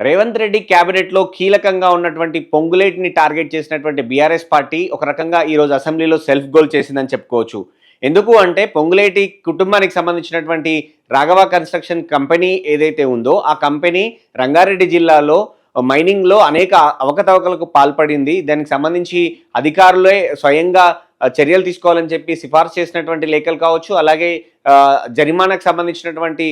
రేవంత్ రెడ్డి క్యాబినెట్‌లో కీలకంగా ఉన్నటువంటి పొంగులేటిని టార్గెట్ చేసినటువంటి బీఆర్ఎస్ పార్టీ ఒక రకంగా ఈరోజు అసెంబ్లీలో సెల్ఫ్ గోల్ చేసిందని చెప్పుకోవచ్చు. ఎందుకు అంటే పొంగులేటి కుటుంబానికి సంబంధించినటువంటి రాఘవ కన్‌స్ట్రక్షన్ కంపెనీ ఏదైతే ఉందో, ఆ కంపెనీ రంగారెడ్డి జిల్లాలో మైనింగ్‌లో అనేక అవకతవకలకు పాల్పడింది. దానికి సంబంధించి అధికారులే స్వయంగా చర్యలు తీసుకోవాలని చెప్పి సిఫార్సు చేసినటువంటి లేఖలు కావచ్చు, అలాగే జరిమానాకు సంబంధించినటువంటి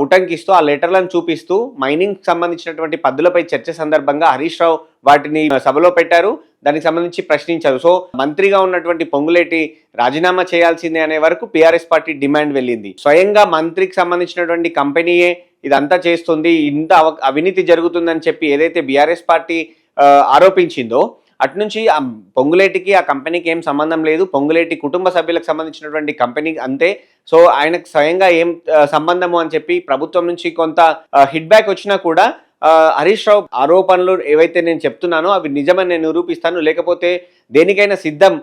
ఉటంకిస్తూ ఆ లెటర్లను చూపిస్తూ మైనింగ్‌కి సంబంధించినటువంటి పద్దులపై చర్చ సందర్భంగా హరీష్ రావు వాటిని సభలో పెట్టారు. దానికి సంబంధించి ప్రశ్నించారు. సో మంత్రిగా ఉన్నటువంటి పొంగులేటి రాజీనామా చేయాల్సిందే అనే వరకు బీఆర్ఎస్ పార్టీ డిమాండ్ వెళ్ళింది. స్వయంగా మంత్రికి సంబంధించినటువంటి కంపెనీయే ఇదంతా చేస్తుంది, ఇంత అవినీతి జరుగుతుందని చెప్పి ఏదైతే బీఆర్ఎస్ పార్టీ ఆరోపించిందో అటునుంచి పొంగులేటికి ఆ కంపెనీకి ఏం సంబంధం లేదు. పొంగులేటి కుటుంబ సభ్యులకు సంబంధించినటువంటి కంపెనీ అంతే. సో ఆయనకు స్వయంగా ఏం సంబంధము అని చెప్పి ప్రభుత్వం నుంచి కొంత హిట్ బ్యాక్ వచ్చినా కూడా హరీష్ రావు ఆరోపణలు ఏవైతే నేను చెప్తున్నానో అవి నిజమని నేను నిరూపిస్తాను, లేకపోతే దేనికైనా సిద్ధం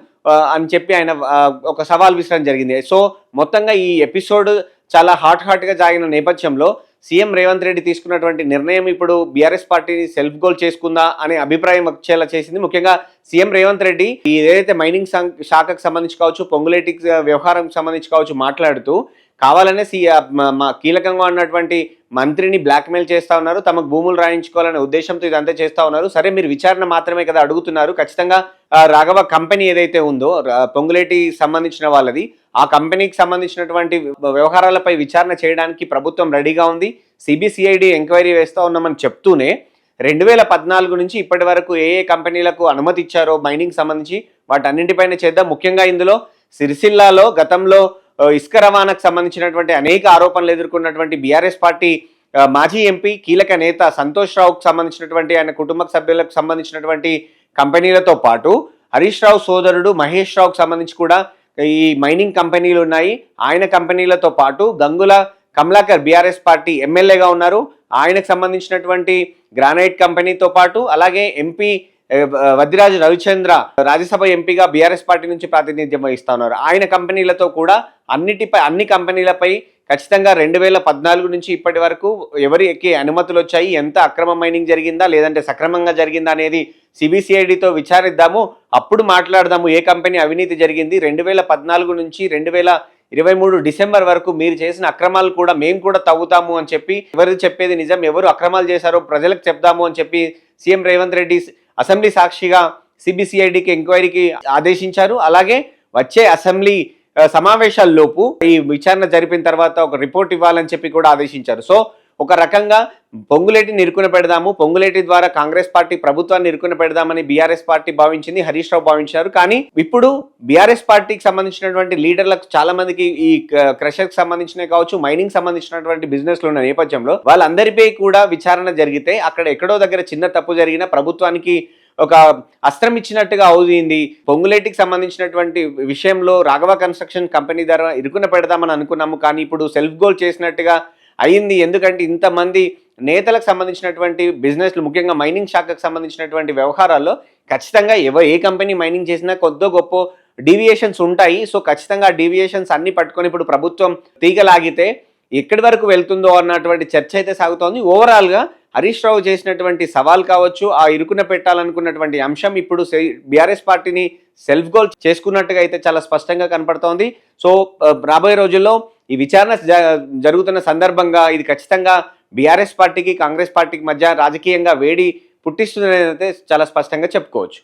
అని చెప్పి ఆయన ఒక సవాల్ విసరడం జరిగింది. సో మొత్తంగా ఈ ఎపిసోడ్ చాలా హాట్గా సాగిన నేపథ్యంలో సీఎం రేవంత్ రెడ్డి తీసుకున్నటువంటి నిర్ణయం ఇప్పుడు బీఆర్ఎస్ పార్టీని సెల్ఫ్ గోల్ చేసుకుందా అనే అభిప్రాయం వచ్చేలా చేసింది. ముఖ్యంగా సీఎం రేవంత్ రెడ్డి ఏదైతే మైనింగ్ శాఖకు సంబంధించి కావచ్చు, పొంగులేటి వ్యవహారం సంబంధించి కావచ్చు మాట్లాడుతూ కావాలనే కీలకంగా ఉన్నటువంటి మంత్రిని బ్లాక్మెయిల్ చేస్తా ఉన్నారు, తమకు భూములు రాయించుకోవాలనే ఉద్దేశంతో ఇదంతా చేస్తా ఉన్నారు. సరే మీరు విచారణ మాత్రమే కదా అడుగుతున్నారు, ఖచ్చితంగా రాఘవ కంపెనీ ఏదైతే ఉందో పొంగులేటి సంబంధించిన వాళ్ళది, ఆ కంపెనీకి సంబంధించినటువంటి వ్యవహారాలపై విచారణ చేయడానికి ప్రభుత్వం రెడీగా ఉంది. సిబిసిఐడి ఎంక్వైరీ వేస్తూ ఉన్నామని చెప్తూనే 2014 నుంచి ఇప్పటి వరకు ఏ కంపెనీలకు అనుమతి ఇచ్చారో మైనింగ్ సంబంధించి వాటన్నింటిపైన చేద్దాం. ముఖ్యంగా ఇందులో సిరిసిల్లాలో గతంలో ఇసుక రవాణాకు సంబంధించినటువంటి అనేక ఆరోపణలు ఎదుర్కొన్నటువంటి బీఆర్ఎస్ పార్టీ మాజీ ఎంపీ కీలక నేత సంతోష్ రావుకు సంబంధించినటువంటి ఆయన కుటుంబ సభ్యులకు సంబంధించినటువంటి కంపెనీలతో పాటు హరీష్ రావు సోదరుడు మహేష్ రావుకు సంబంధించి కూడా ఈ మైనింగ్ కంపెనీలు ఉన్నాయి. ఆయన కంపెనీలతో పాటు గంగుల కమలాకర్ బీఆర్ఎస్ పార్టీ ఎమ్మెల్యేగా ఉన్నారు. ఆయనకు సంబంధించినటువంటి గ్రానైట్ కంపెనీతో పాటు అలాగే ఎంపీ వద్దిరాజు రవిచంద్ర రాజ్యసభ ఎంపీగా బీఆర్ఎస్ పార్టీ నుంచి ప్రాతినిధ్యం వహిస్తా ఉన్నారు. ఆయన కంపెనీలతో కూడా అన్ని కంపెనీలపై ఖచ్చితంగా 2014 నుంచి ఇప్పటి వరకు ఎవరికి అనుమతులు వచ్చాయి, ఎంత అక్రమ మైనింగ్ జరిగిందా లేదంటే సక్రమంగా జరిగిందా అనేది సిబిసిఐడితో విచారిద్దాము, అప్పుడు మాట్లాడదాము ఏ కంపెనీ అవినీతి జరిగింది. 2014 నుంచి 2023 డిసెంబర్ వరకు మీరు చేసిన అక్రమాలు కూడా మేము కూడా తవ్వుతాము అని చెప్పి, ఎవరు చెప్పేది నిజం, ఎవరు అక్రమాలు చేశారో ప్రజలకు చెప్దాము అని చెప్పి సీఎం రేవంత్ రెడ్డి అసెంబ్లీ సాక్షిగా సిబిసిఐడికి ఎంక్వైరీకి ఆదేశించారు. అలాగే వచ్చే అసెంబ్లీ సమావేశాల్లోపు ఈ విచారణ జరిపిన తర్వాత ఒక రిపోర్ట్ ఇవ్వాలని చెప్పి కూడా ఆదేశించారు. సో ఒక రకంగా పొంగులేటిని ఇరుకున పెడదాము, పొంగులేటి ద్వారా కాంగ్రెస్ పార్టీ ప్రభుత్వాన్ని ఇరుకున పెడదామని బీఆర్ఎస్ పార్టీ భావించింది, హరీష్ రావు భావించారు. కానీ ఇప్పుడు బీఆర్ఎస్ పార్టీకి సంబంధించినటువంటి లీడర్లకు చాలా మందికి ఈ క్రషర్కి సంబంధించిన కావచ్చు, మైనింగ్ సంబంధించినటువంటి బిజినెస్లు ఉన్న నేపథ్యంలో వాళ్ళందరిపై కూడా విచారణ జరిగితే అక్కడ ఎక్కడో దగ్గర చిన్న తప్పు జరిగిన ప్రభుత్వానికి ఒక అస్త్రం ఇచ్చినట్టుగా అవుతుంది. పొంగులేటికి సంబంధించినటువంటి విషయంలో రాఘవ కన్స్ట్రక్షన్ కంపెనీ ద్వారా ఇరుకున పెడదామని అనుకున్నాము, కానీ ఇప్పుడు సెల్ఫ్ గోల్ చేసినట్టుగా అయింది. ఎందుకంటే ఇంతమంది నేతలకు సంబంధించినటువంటి బిజినెస్లు, ముఖ్యంగా మైనింగ్ శాఖకు సంబంధించినటువంటి వ్యవహారాల్లో ఖచ్చితంగా ఏ కంపెనీ మైనింగ్ చేసినా కొద్దో గొప్ప డీవియేషన్స్ ఉంటాయి. సో ఖచ్చితంగా ఆ డీవియేషన్స్ అన్ని పట్టుకొని ఇప్పుడు ప్రభుత్వం తీగలాగితే ఎక్కడి వరకు వెళ్తుందో అన్నటువంటి చర్చ అయితే సాగుతోంది. ఓవరాల్గా హరీష్ రావు చేసినటువంటి సవాల్ కావచ్చు, ఆ ఇరుకున పెట్టాలనుకున్నటువంటి అంశం ఇప్పుడు బీఆర్ఎస్ పార్టీని సెల్ఫ్ గోల్ చేసుకున్నట్టుగా అయితే చాలా స్పష్టంగా కనపడుతోంది. సో రాబోయే రోజుల్లో ఈ విచారణ జరుగుతున్న సందర్భంగా ఇది ఖచ్చితంగా బీఆర్ఎస్ పార్టీకి కాంగ్రెస్ పార్టీకి మధ్య రాజకీయంగా వేడి పుట్టిస్తుందనేది అయితే చాలా స్పష్టంగా చెప్పుకోవచ్చు.